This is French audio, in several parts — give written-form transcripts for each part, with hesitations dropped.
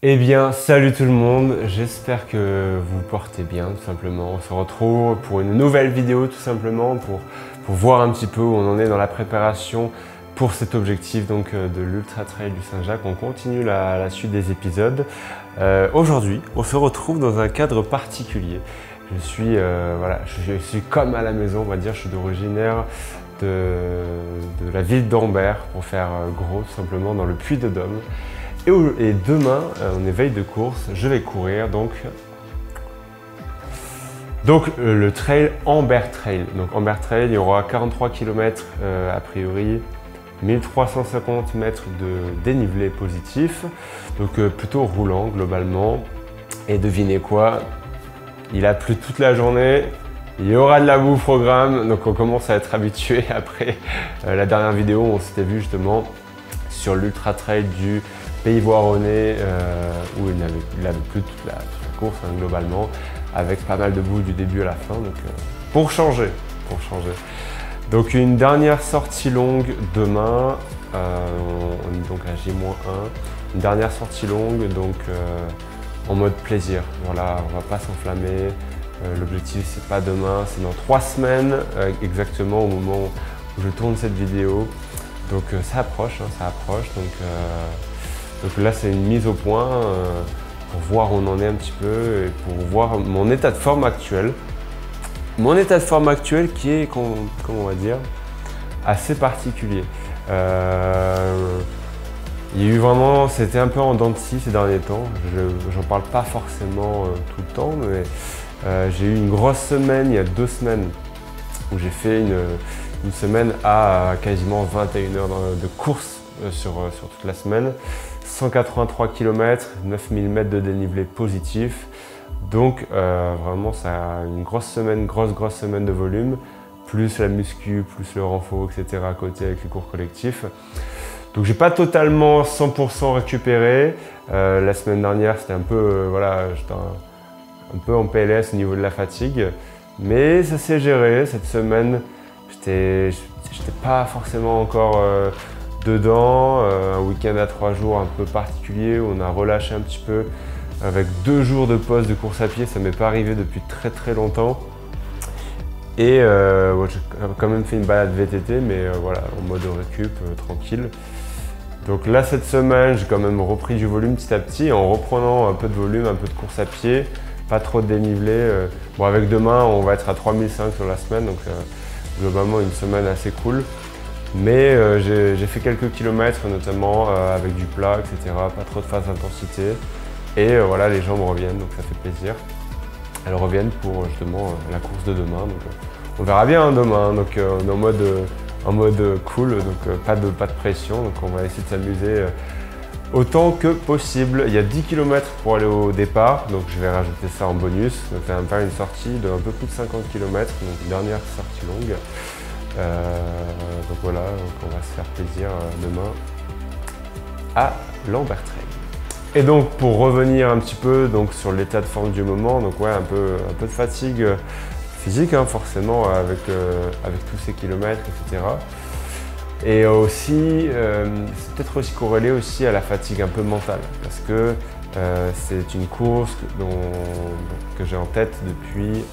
Eh bien, salut tout le monde, j'espère que vous portez bien, tout simplement. On se retrouve pour une nouvelle vidéo, tout simplement, pour voir un petit peu où on en est dans la préparation pour cet objectif donc, de l'Ultra Trail du Saint-Jacques. On continue la suite des épisodes. Aujourd'hui, on se retrouve dans un cadre particulier. Je suis comme à la maison, on va dire, je suis originaire de la ville d'Ambert, pour faire gros, tout simplement, dans le Puy-de-Dôme. Et demain, on est veille de course, je vais courir donc le trail Ambert Trail. Donc Ambert Trail, il y aura 43 km a priori, 1350 mètres de dénivelé positif, donc plutôt roulant globalement. Et devinez quoi, il a plu toute la journée, il y aura de la boue au programme, donc on commence à être habitué après la dernière vidéo où on s'était vu justement sur l'Ultra Trail du Pays Voironnais où il avait plu toute la course globalement, avec pas mal de boue du début à la fin, donc pour changer. Donc une dernière sortie longue demain, on est donc à J-1, une dernière sortie longue donc en mode plaisir, voilà, on va pas s'enflammer, l'objectif c'est pas demain, c'est dans 3 semaines exactement au moment où je tourne cette vidéo, donc ça approche, donc là, c'est une mise au point pour voir où on en est un petit peu et pour voir mon état de forme actuel. Mon état de forme actuel qui est, comment on va dire, assez particulier. Il y a eu vraiment, c'était un peu en dents de scie ces derniers temps. J'en parle pas forcément tout le temps, mais j'ai eu une grosse semaine, il y a 2 semaines, où j'ai fait une semaine à quasiment 21 heures de course sur toute la semaine. 183 km, 9000 mètres de dénivelé positif. Donc vraiment ça a une grosse semaine de volume, plus la muscu, plus le renfort, etc. à côté avec les cours collectifs. Donc j'ai pas totalement 100% récupéré. La semaine dernière c'était un peu, voilà, j'étais un peu en PLS au niveau de la fatigue. Mais ça s'est géré. Cette semaine, j'étais pas forcément encore dedans, un week-end à 3 jours un peu particulier où on a relâché un petit peu avec 2 jours de pause de course à pied, ça m'est pas arrivé depuis très longtemps. Et j'ai quand même fait une balade VTT, mais voilà, en mode récup, tranquille. Donc là cette semaine, j'ai quand même repris du volume petit à petit, en reprenant un peu de volume, un peu de course à pied, pas trop de dénivelé. Bon, avec demain, on va être à 3005 sur la semaine, donc globalement une semaine assez cool. Mais j'ai fait quelques kilomètres, notamment avec du plat, etc. Pas trop de phase d'intensité. Et voilà, les jambes reviennent, donc ça fait plaisir. Elles reviennent pour justement la course de demain. Donc, on verra bien demain. Donc on est en mode cool, donc pas de pression. Donc on va essayer de s'amuser autant que possible. Il y a 10 km pour aller au départ, donc je vais rajouter ça en bonus. Donc ça va me faire une sortie de un peu plus de 50 km, donc une dernière sortie longue. Donc voilà, donc on va se faire plaisir demain à l'Ambert Trail. Et donc pour revenir un petit peu donc, sur l'état de forme du moment, donc ouais, un peu de fatigue physique forcément avec tous ces kilomètres, etc. Et aussi, c'est peut-être aussi corrélé aussi à la fatigue un peu mentale, parce que c'est une course que j'ai en tête depuis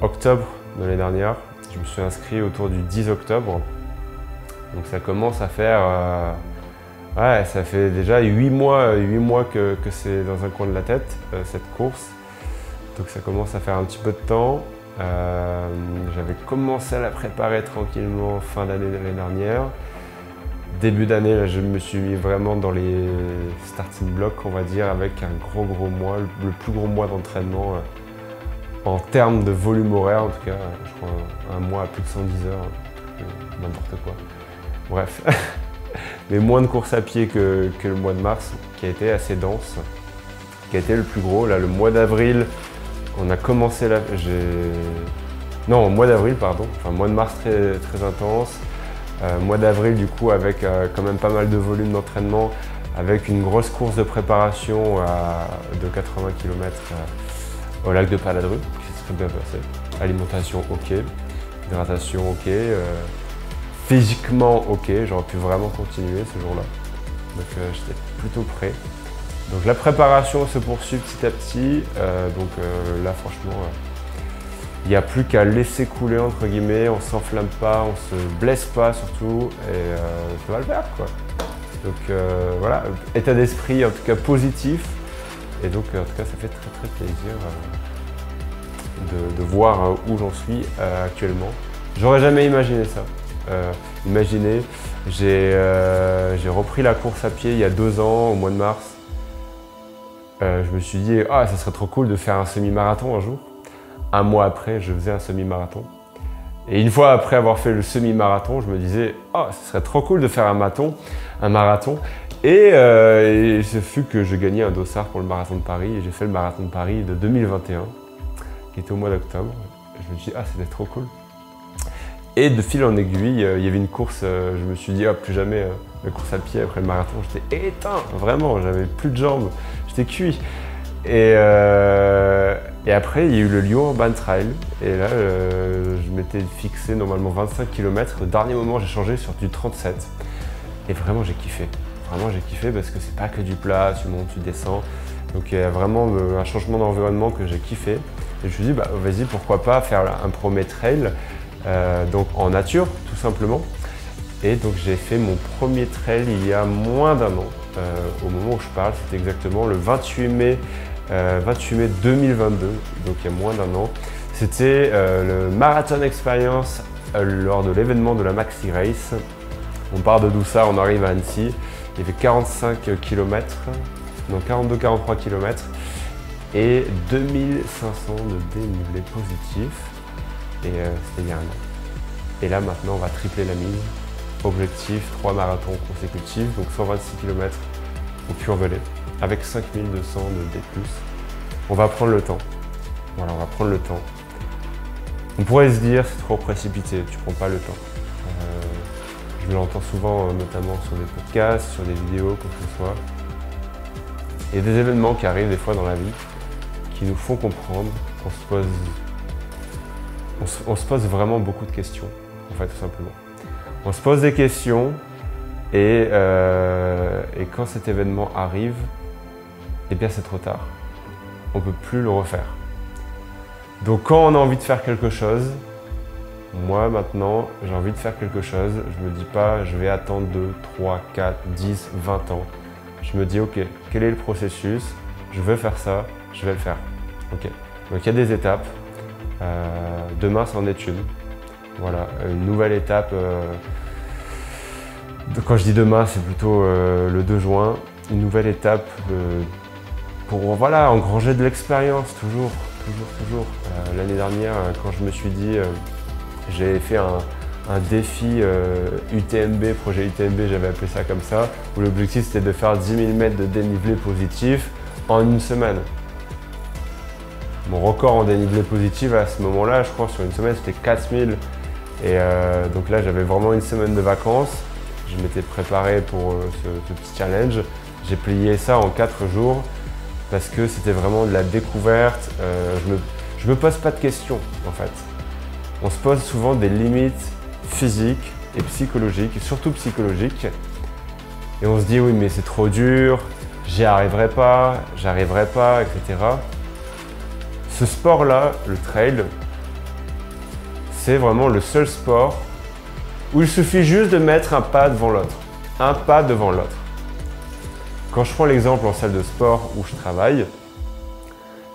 octobre de l'année dernière. Je me suis inscrit autour du 10 octobre, donc ça commence à faire, ouais, ça fait déjà 8 mois que c'est dans un coin de la tête, cette course, donc ça commence à faire un petit peu de temps. J'avais commencé à la préparer tranquillement fin d'année de l'année dernière. Début d'année, là, je me suis mis vraiment dans les starting blocks, on va dire, avec un gros mois, le plus gros mois d'entraînement en termes de volume horaire, en tout cas, je crois un mois à plus de 110 heures, n'importe quoi. Bref, mais moins de course à pied que le mois de mars, qui a été assez dense, qui a été le plus gros. Là, le mois d'avril, on a commencé là, non, au mois d'avril, pardon, enfin mois de mars très intense, mois d'avril du coup avec quand même pas mal de volume d'entraînement, avec une grosse course de préparation de 80 km au lac de Paladru, qui s'est très bien passé. Alimentation ok, hydratation ok, physiquement ok, j'aurais pu vraiment continuer ce jour-là. Donc j'étais plutôt prêt. Donc la préparation se poursuit petit à petit. Là, franchement, il n'y a plus qu'à laisser couler, entre guillemets. On ne s'enflamme pas, on ne se blesse pas surtout. Et ça va le faire, quoi. Donc voilà, état d'esprit en tout cas positif. Et donc en tout cas, ça fait très plaisir de voir où j'en suis actuellement. J'aurais jamais imaginé ça. Imaginez, j'ai repris la course à pied il y a 2 ans, au mois de mars. Je me suis dit, ah, ça serait trop cool de faire un semi-marathon un jour. Un mois après, je faisais un semi-marathon. Et une fois après avoir fait le semi-marathon, je me disais, ah, ça serait trop cool de faire un marathon. Et ce fut que je gagnais un dossard pour le marathon de Paris. Et j'ai fait le marathon de Paris de 2021, qui était au mois d'octobre. Je me suis dit, ah, c'était trop cool. Et de fil en aiguille, il y avait une course, je me suis dit, ah, plus jamais la course à pied après le marathon. J'étais éteint, vraiment, j'avais plus de jambes, j'étais cuit. Et après, il y a eu le Lyon Urban Trail. Et là, je m'étais fixé normalement 25 km. Au dernier moment, j'ai changé sur du 37. Et vraiment, j'ai kiffé. Vraiment, j'ai kiffé parce que c'est pas que du plat, tu montes, tu descends. Donc, il y a vraiment un changement d'environnement que j'ai kiffé. Et je me suis dit, bah, vas-y, pourquoi pas faire un premier trail. Donc en nature, tout simplement. Et donc j'ai fait mon premier trail il y a moins d'1 an. Au moment où je parle, c'était exactement le 28 mai 2022, donc il y a moins d'1 an. C'était le Marathon Experience lors de l'événement de la Maxi Race. On part de Doussard, on arrive à Annecy. Il y avait 45 km, non 42-43 km et 2500 de dénivelé positif. Et c'était il y a 1 an. Et là maintenant on va tripler la mise. Objectif 3 marathons consécutifs, donc 126 km au Puy-en-Velay avec 5200 de D+. On va prendre le temps. Voilà, on va prendre le temps. On pourrait se dire c'est trop précipité, tu prends pas le temps. Je l'entends souvent, notamment sur des podcasts, sur des vidéos, quoi que ce soit. Il y a des événements qui arrivent des fois dans la vie qui nous font comprendre qu'on se pose vraiment beaucoup de questions, en fait, tout simplement. On se pose des questions et quand cet événement arrive, eh bien c'est trop tard. On ne peut plus le refaire. Donc quand on a envie de faire quelque chose, moi maintenant, j'ai envie de faire quelque chose, je ne me dis pas je vais attendre 2, 3, 4, 10, 20 ans. Je me dis ok, quel est le processus? Je veux faire ça, je vais le faire. Ok. Donc il y a des étapes. Demain, c'en est une. Voilà, une nouvelle étape. Quand je dis demain, c'est plutôt le 2 juin. Une nouvelle étape pour voilà, engranger de l'expérience, toujours. L'année dernière, quand je me suis dit, j'ai fait un défi UTMB, projet UTMB, j'avais appelé ça comme ça, où l'objectif c'était de faire 10 000 mètres de dénivelé positif en 1 semaine. Mon record en dénivelé positif à ce moment-là, je crois, sur 1 semaine, c'était 4000. Et donc là, j'avais vraiment 1 semaine de vacances. Je m'étais préparé pour ce petit challenge. J'ai plié ça en 4 jours parce que c'était vraiment de la découverte. Je me pose pas de questions, en fait. On se pose souvent des limites physiques et psychologiques, surtout psychologiques. Et on se dit, oui, mais c'est trop dur, j'y arriverai pas, j'arriverai pas, etc. Ce sport-là, le trail, c'est vraiment le seul sport où il suffit juste de mettre un pas devant l'autre. Un pas devant l'autre. Quand je prends l'exemple en salle de sport où je travaille,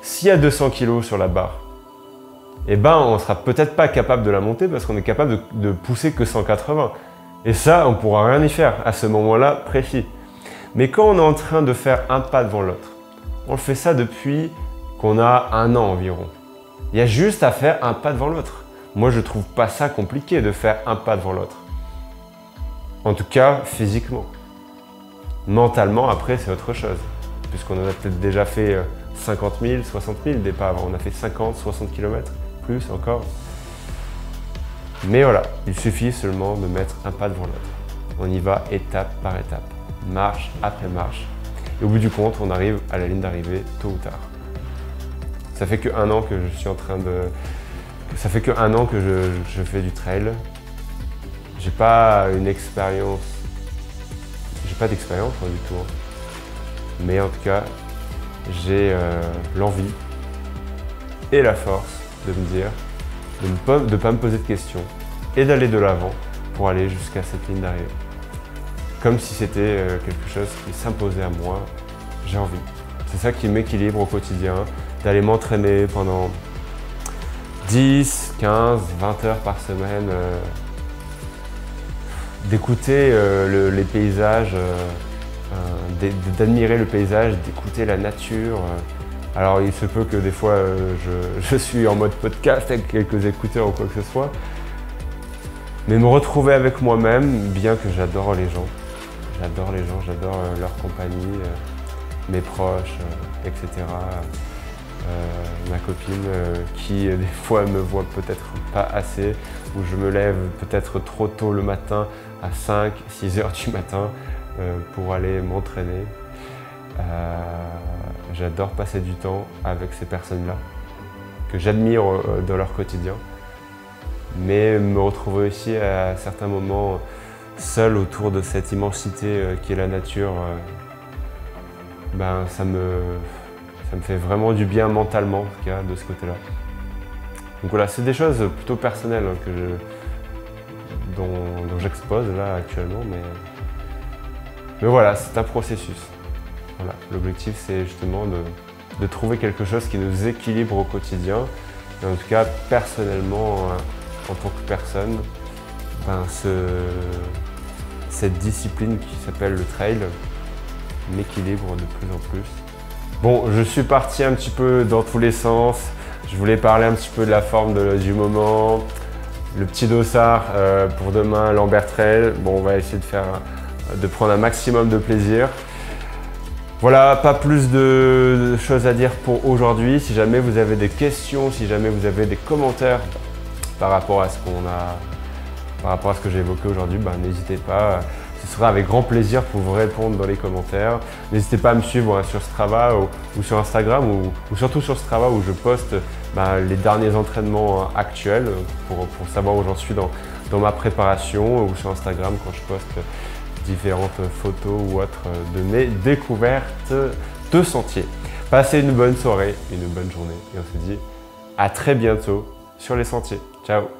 s'il y a 200 kg sur la barre, eh ben on ne sera peut-être pas capable de la monter parce qu'on est capable de pousser que 180. Et ça, on ne pourra rien y faire à ce moment-là précis. Mais quand on est en train de faire un pas devant l'autre, on fait ça depuis qu'on a 1 an environ. Il y a juste à faire un pas devant l'autre. Moi, je trouve pas ça compliqué de faire un pas devant l'autre. En tout cas, physiquement. Mentalement, après, c'est autre chose. Puisqu'on en a peut-être déjà fait 50 000, 60 000 des pas avant. On a fait 50, 60 km, plus encore. Mais voilà, il suffit seulement de mettre un pas devant l'autre. On y va étape par étape, marche après marche. Et au bout du compte, on arrive à la ligne d'arrivée tôt ou tard. Ça fait que 1 an que je suis en train de... Ça fait que 1 an que je fais du trail. J'ai pas une expérience... J'ai pas d'expérience du tout. Mais en tout cas, j'ai l'envie et la force de me dire, de ne pas me poser de questions et d'aller de l'avant pour aller jusqu'à cette ligne d'arrivée. Comme si c'était quelque chose qui s'imposait à moi, j'ai envie. C'est ça qui m'équilibre au quotidien, d'aller m'entraîner pendant 10, 15, 20 heures par semaine, d'écouter les paysages, d'admirer le paysage, d'écouter la nature. Alors il se peut que des fois je suis en mode podcast avec quelques écouteurs ou quoi que ce soit, mais me retrouver avec moi-même, bien que j'adore les gens, j'adore leur compagnie, mes proches, etc. Ma copine qui des fois me voit peut-être pas assez, où je me lève peut-être trop tôt le matin à 5, 6 heures du matin pour aller m'entraîner. J'adore passer du temps avec ces personnes-là, que j'admire dans leur quotidien, mais me retrouver aussi à certains moments seul autour de cette immensité qui est la nature, ben, ça me fait vraiment du bien mentalement, en tout cas, de ce côté-là. Donc voilà, c'est des choses plutôt personnelles hein, dont j'expose là actuellement, mais voilà, c'est un processus. Voilà, l'objectif, c'est justement de trouver quelque chose qui nous équilibre au quotidien. Et en tout cas, personnellement, en tant que personne, ben, cette discipline qui s'appelle le trail m'équilibre de plus en plus. Bon, je suis parti un petit peu dans tous les sens. Je voulais parler un petit peu de la forme du moment, le petit dossard pour demain, l'Ambert Trail. Bon, on va essayer de prendre un maximum de plaisir. Voilà, pas plus de choses à dire pour aujourd'hui. Si jamais vous avez des questions, si jamais vous avez des commentaires par rapport à ce que j'ai évoqué aujourd'hui, ben, n'hésitez pas. Ce sera avec grand plaisir pour vous répondre dans les commentaires. N'hésitez pas à me suivre sur Strava ou sur Instagram ou surtout sur Strava où je poste les derniers entraînements actuels pour savoir où j'en suis dans ma préparation, ou sur Instagram quand je poste différentes photos ou autres de mes découvertes de sentiers. Passez une bonne soirée, une bonne journée et on se dit à très bientôt sur les sentiers. Ciao!